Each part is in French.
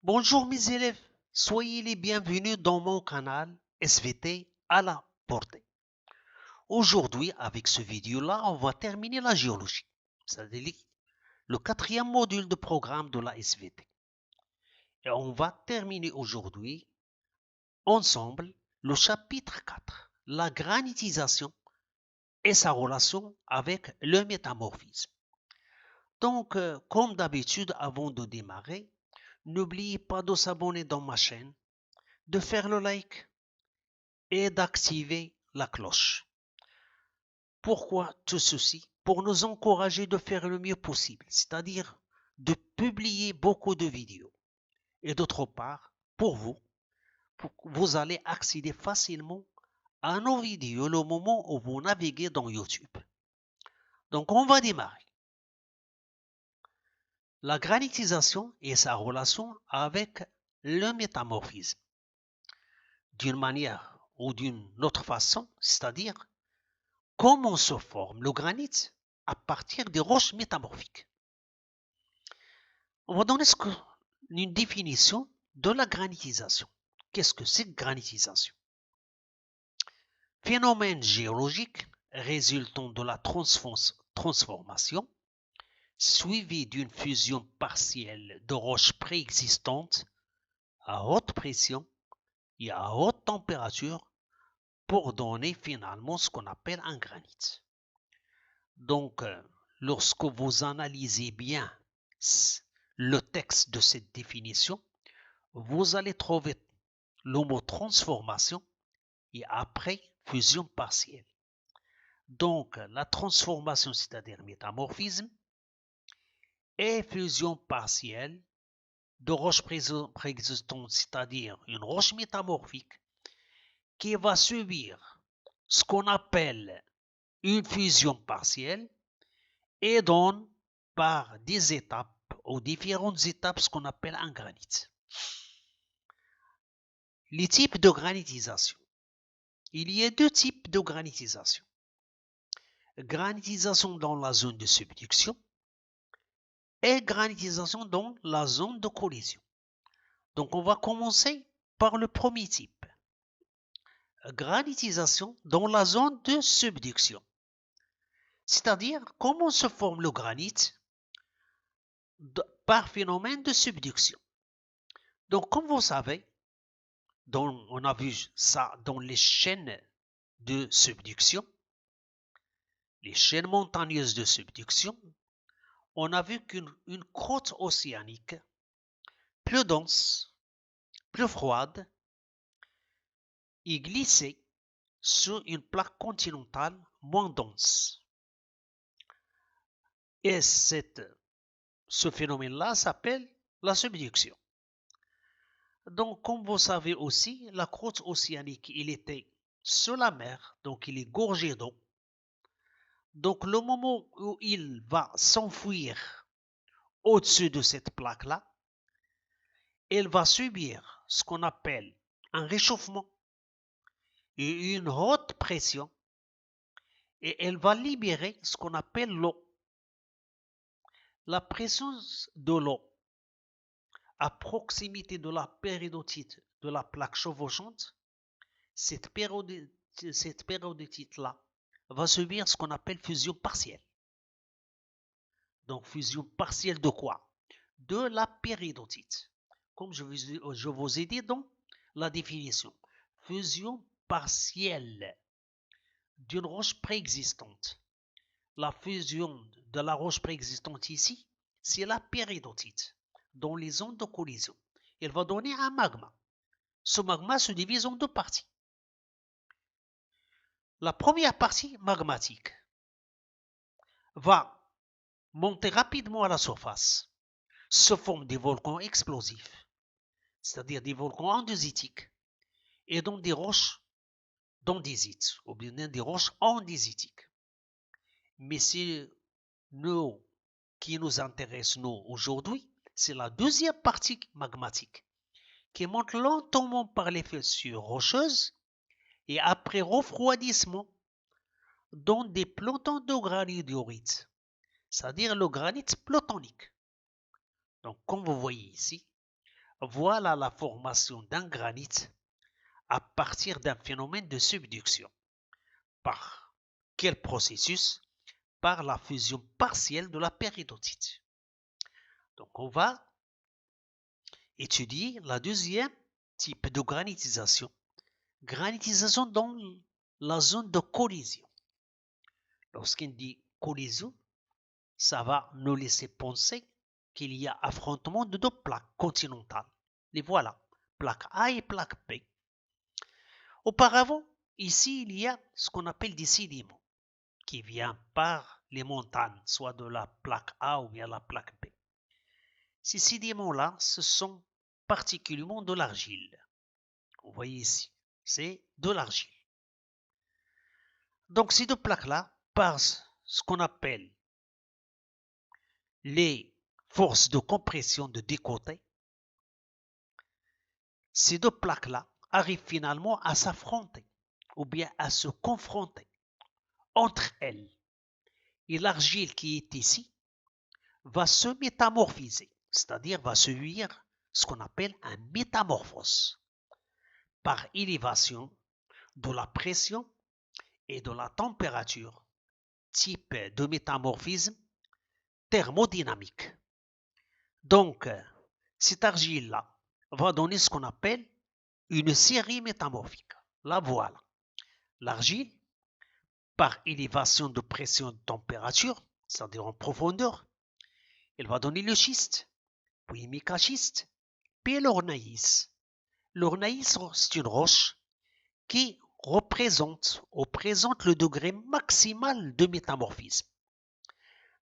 Bonjour mes élèves, soyez les bienvenus dans mon canal SVT à la portée. Aujourd'hui, avec ce vidéo-là, on va terminer la géologie, c'est-à-dire le quatrième module de programme de la SVT. Et on va terminer aujourd'hui ensemble le chapitre 4, la granitisation et sa relation avec le métamorphisme. Donc, comme d'habitude, avant de démarrer, n'oubliez pas de s'abonner dans ma chaîne, de faire le like et d'activer la cloche. Pourquoi tout ceci? Pour nous encourager de faire le mieux possible, c'est-à-dire de publier beaucoup de vidéos. Et d'autre part, vous allez accéder facilement à nos vidéos le moment où vous naviguez dans YouTube. Donc on va démarrer. La granitisation et sa relation avec le métamorphisme. D'une manière ou d'une autre façon, c'est-à-dire comment se forme le granit à partir des roches métamorphiques. On va donner une définition de la granitisation. Qu'est-ce que c'est que granitisation? Phénomène géologique résultant de la transformation suivi d'une fusion partielle de roches préexistantes à haute pression et à haute température pour donner finalement ce qu'on appelle un granit. Donc, lorsque vous analysez bien le texte de cette définition, vous allez trouver le mot transformation et après fusion partielle. Donc, la transformation, c'est-à-dire métamorphisme, et fusion partielle de roches préexistantes, c'est-à-dire une roche métamorphique qui va subir ce qu'on appelle une fusion partielle et donne par des étapes ou différentes étapes ce qu'on appelle un granit. Les types de granitisation. Il y a deux types de granitisation. Granitisation dans la zone de subduction et granitisation dans la zone de collision. Donc on va commencer par le premier type. Granitisation dans la zone de subduction. C'est-à-dire comment se forme le granit par phénomène de subduction. Donc comme vous savez, on a vu ça dans les chaînes de subduction, les chaînes montagneuses de subduction, on a vu qu'une croûte océanique plus dense, plus froide, est glissée sur une plaque continentale moins dense. Et ce phénomène-là s'appelle la subduction. Donc, comme vous savez aussi, la croûte océanique, il était sur la mer, donc il est gorgé d'eau. Donc, le moment où il va s'enfuir au-dessus de cette plaque-là, elle va subir ce qu'on appelle un réchauffement et une haute pression et elle va libérer ce qu'on appelle l'eau. La présence de l'eau à proximité de la péridotite de la plaque chevauchante, cette péridotite-là va subir ce qu'on appelle fusion partielle. Donc fusion partielle de quoi? De la péridotite. Comme je vous ai dit dans la définition. Fusion partielle d'une roche préexistante. La fusion de la roche préexistante ici, c'est la péridotite dans les zones de collision. Elle va donner un magma. Ce magma se divise en deux parties. La première partie magmatique va monter rapidement à la surface, se forment des volcans explosifs, c'est-à-dire des volcans andésitiques, et dans des roches d'andésite, ou bien des roches andésitiques. Mais c'est nous qui nous intéresse, nous, aujourd'hui, c'est la deuxième partie magmatique qui monte lentement par les fissures rocheuses et après refroidissement dans des plantons de granit diorite, c'est-à-dire le granit plutonique. Donc, comme vous voyez ici, Voilà la formation d'un granit à partir d'un phénomène de subduction. Par quel processus? Par la fusion partielle de la péridotite. Donc on va étudier la deuxième type de granitisation. Granitisation dans la zone de collision. Lorsqu'on dit collision, ça va nous laisser penser qu'il y a affrontement de deux plaques continentales. Les voilà, plaque A et plaque B. Auparavant, ici, il y a ce qu'on appelle des sédiments qui viennent par les montagnes, soit de la plaque A ou bien la plaque B. Ces sédiments-là, ce sont particulièrement de l'argile. Vous voyez ici, c'est de l'argile. Donc ces deux plaques-là, par ce qu'on appelle les forces de compression de deux côtés, ces deux plaques-là arrivent finalement à s'affronter ou bien à se confronter entre elles. Et l'argile qui est ici va se métamorphiser, c'est-à-dire va subir ce qu'on appelle un métamorphose par élévation de la pression et de la température, type de métamorphisme thermodynamique. Donc, cette argile-là va donner ce qu'on appelle une série métamorphique. La voilà. L'argile, par élévation de pression et de température, c'est-à-dire en profondeur, elle va donner le schiste, puis le mécaschiste, puis l'ornaïs. L'ornaïs, c'est une roche qui représente ou présente le degré maximal de métamorphisme.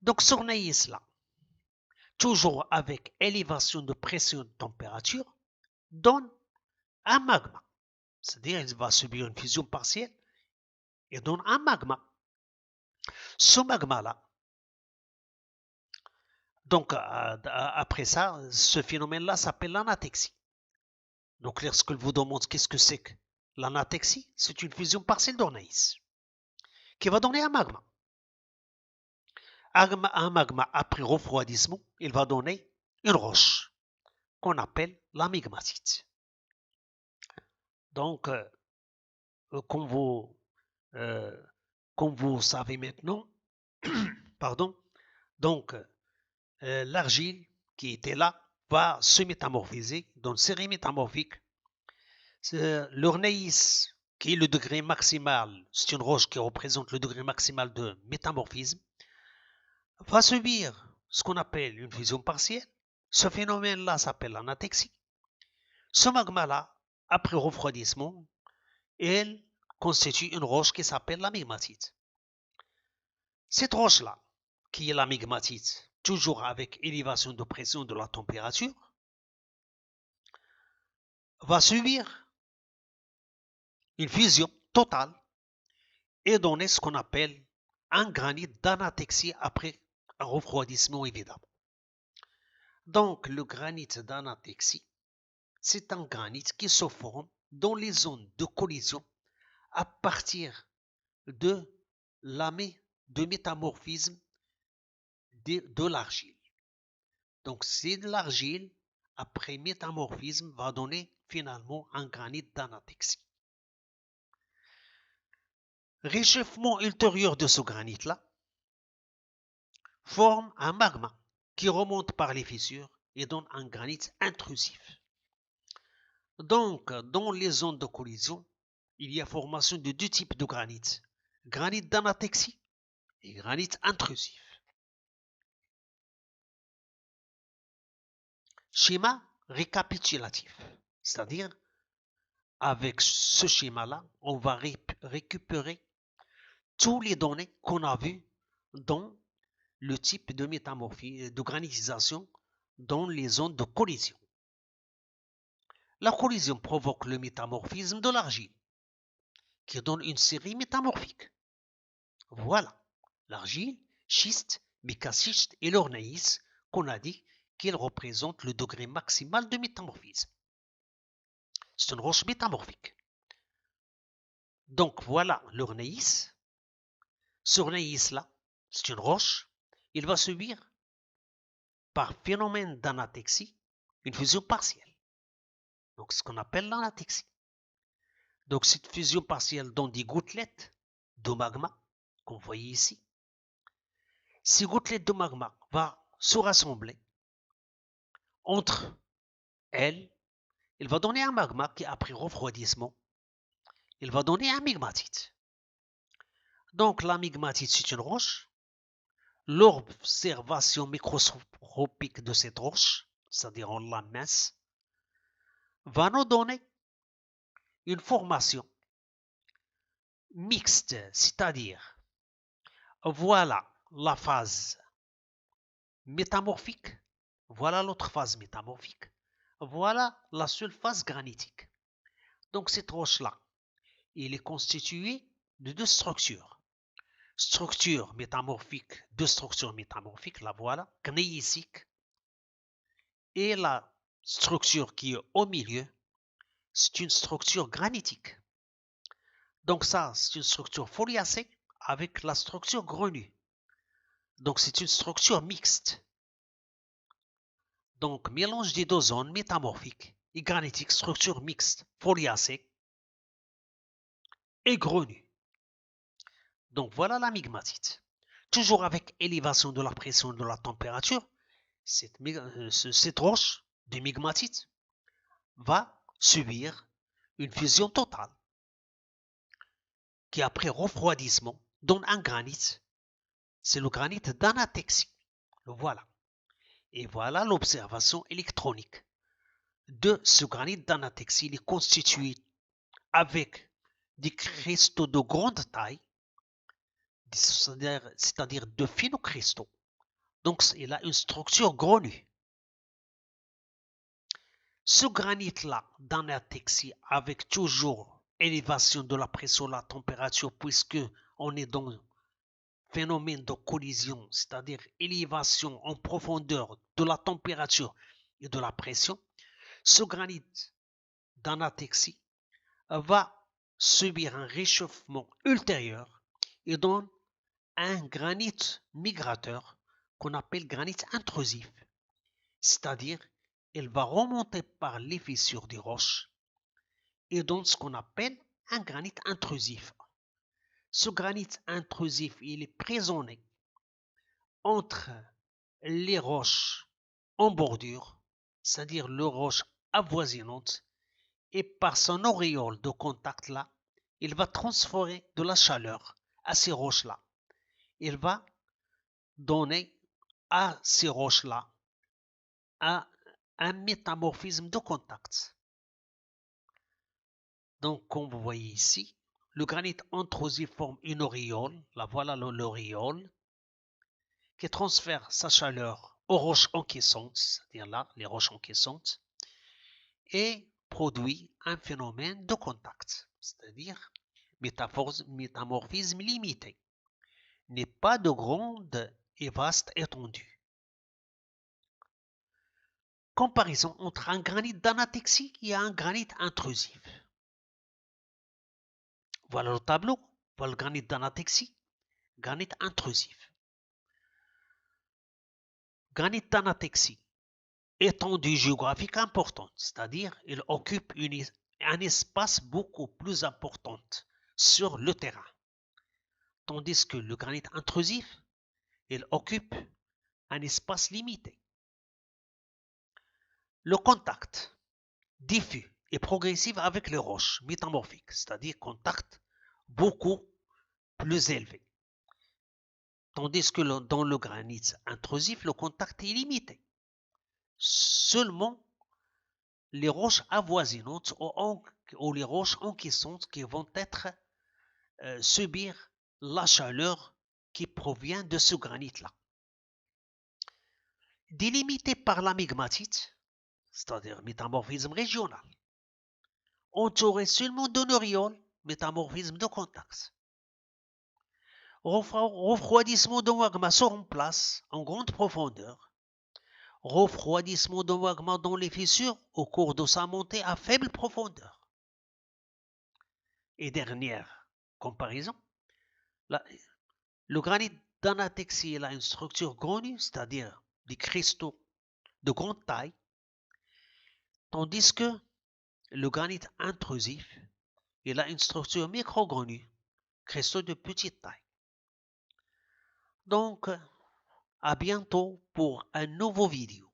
Donc, ce ornaïs-là, toujours avec élévation de pression et de température, donne un magma. C'est-à-dire qu'il va subir une fusion partielle et donne un magma. Ce magma-là, donc après ça, ce phénomène-là s'appelle l'anatexie. Donc lorsque je vous demande qu'est-ce que c'est que l'anatexie, c'est une fusion partielle d'ornaïs qui va donner un magma. Un magma après refroidissement, il va donner une roche qu'on appelle la migmatite. Donc, comme vous, euh, comme vous savez maintenant, pardon, donc l'argile qui était là va se métamorphiser dans une série métamorphique. L'ornaïs, qui est le degré maximal, c'est une roche qui représente le degré maximal de métamorphisme, va subir ce qu'on appelle une fusion partielle. Ce phénomène-là s'appelle l'anatexie. Ce magma-là, après refroidissement, elle constitue une roche qui s'appelle la migmatite. Cette roche-là, qui est la migmatite, toujours avec élévation de pression de la température, va subir une fusion totale et donner ce qu'on appelle un granit d'anatexie après un refroidissement évidemment. Donc le granit d'anatexie, c'est un granit qui se forme dans les zones de collision à partir de de métamorphisme de l'argile. Donc c'est de l'argile, après métamorphisme, va donner finalement un granit d'anatexie. Réchauffement ultérieur de ce granit-là forme un magma qui remonte par les fissures et donne un granit intrusif. Donc, dans les zones de collision, il y a formation de deux types de granit. Granit d'anatexie et granit intrusif. Schéma récapitulatif, c'est-à-dire avec ce schéma-là, on va récupérer tous les données qu'on a vues dans le type de métamorphisme, de granitisation dans les zones de collision. La collision provoque le métamorphisme de l'argile, qui donne une série métamorphique. Voilà, l'argile, schiste, mécaschiste et l'ornaïs qu'on a dit qu'ils représentent le degré maximal de métamorphisme. C'est une roche métamorphique. Donc voilà l'ornaïs. Ce ornaïs-là, c'est une roche. Il va subir, par phénomène d'anatexie, une fusion partielle. Donc, ce qu'on appelle l'anatexie. Donc, cette fusion partielle donne des gouttelettes de magma, qu'on voit ici. Ces gouttelettes de magma vont se rassembler entre elles. Il va donner un magma qui, après refroidissement, il va donner un migmatite. Donc, la migmatite, c'est une roche. L'observation microscopique de cette roche, c'est-à-dire en la mince, va nous donner une formation mixte, c'est-à-dire, voilà la phase métamorphique, voilà l'autre phase métamorphique, voilà la seule phase granitique. Donc cette roche-là, elle est constituée de deux structures. Structure métamorphique, deux structures métamorphiques, la voilà, gneissique, et la structure qui est au milieu, c'est une structure granitique. Donc ça, c'est une structure foliacée avec la structure grenue. Donc c'est une structure mixte. Donc mélange des deux zones métamorphiques et granitiques, structure mixte, foliacée et grenue. Donc voilà la migmatite. Toujours avec élévation de la pression et de la température, cette roche de migmatite va subir une fusion totale qui, après refroidissement, donne un granit. C'est le granit d'anatexie. Le voilà. Et voilà l'observation électronique de ce granit d'anatexie. Il est constitué avec des cristaux de grande taille, c'est-à-dire de fines cristaux. Donc, il a une structure grenue. Ce granit-là, d'anatexie, avec toujours élévation de la pression, la température, puisque on est dans phénomène de collision, c'est-à-dire élévation en profondeur de la température et de la pression, ce granit d'anatexie va subir un réchauffement ultérieur et donne un granit migrateur qu'on appelle granit intrusif, c'est-à-dire il va remonter par les fissures des roches et donne ce qu'on appelle un granit intrusif. Ce granit intrusif, il est prisonnier entre les roches en bordure, c'est-à-dire les roches avoisinantes, et par son auréole de contact là, il va transférer de la chaleur à ces roches-là. Il va donner à ces roches-là un métamorphisme de contact. Donc, comme vous voyez ici, le granit intrusif forme une auréole, la voilà l'auréole, qui transfère sa chaleur aux roches encaissantes, c'est-à-dire là, les roches encaissantes, et produit un phénomène de contact, c'est-à-dire métamorphisme limité, n'est pas de grande et vaste étendue. Comparaison entre un granit d'anatexie et un granit intrusif. Voilà le tableau, voilà le granit d'anatexie, granit intrusif. Granit d'anatexie, étendue géographique importante, c'est-à-dire il occupe un espace beaucoup plus important sur le terrain. Tandis que le granit intrusif, il occupe un espace limité. Le contact diffus et progressif avec les roches métamorphiques, c'est-à-dire contact beaucoup plus élevé. Tandis que dans le granit intrusif, le contact est limité. Seulement les roches avoisinantes ou les roches encaissantes qui vont subir la chaleur qui provient de ce granit-là. Délimité par la migmatite, c'est-à-dire métamorphisme régional, entouré seulement d'un auréole, métamorphisme de contact. Refroidissement de magma se remplace en grande profondeur. Refroidissement de magma dans les fissures au cours de sa montée à faible profondeur. Et dernière comparaison, le granit d'anatexie a une structure grenue, c'est-à-dire des cristaux de grande taille, tandis que Le granit intrusif, il a une structure microgranule, cristaux de petite taille. Donc, à bientôt pour un nouveau vidéo.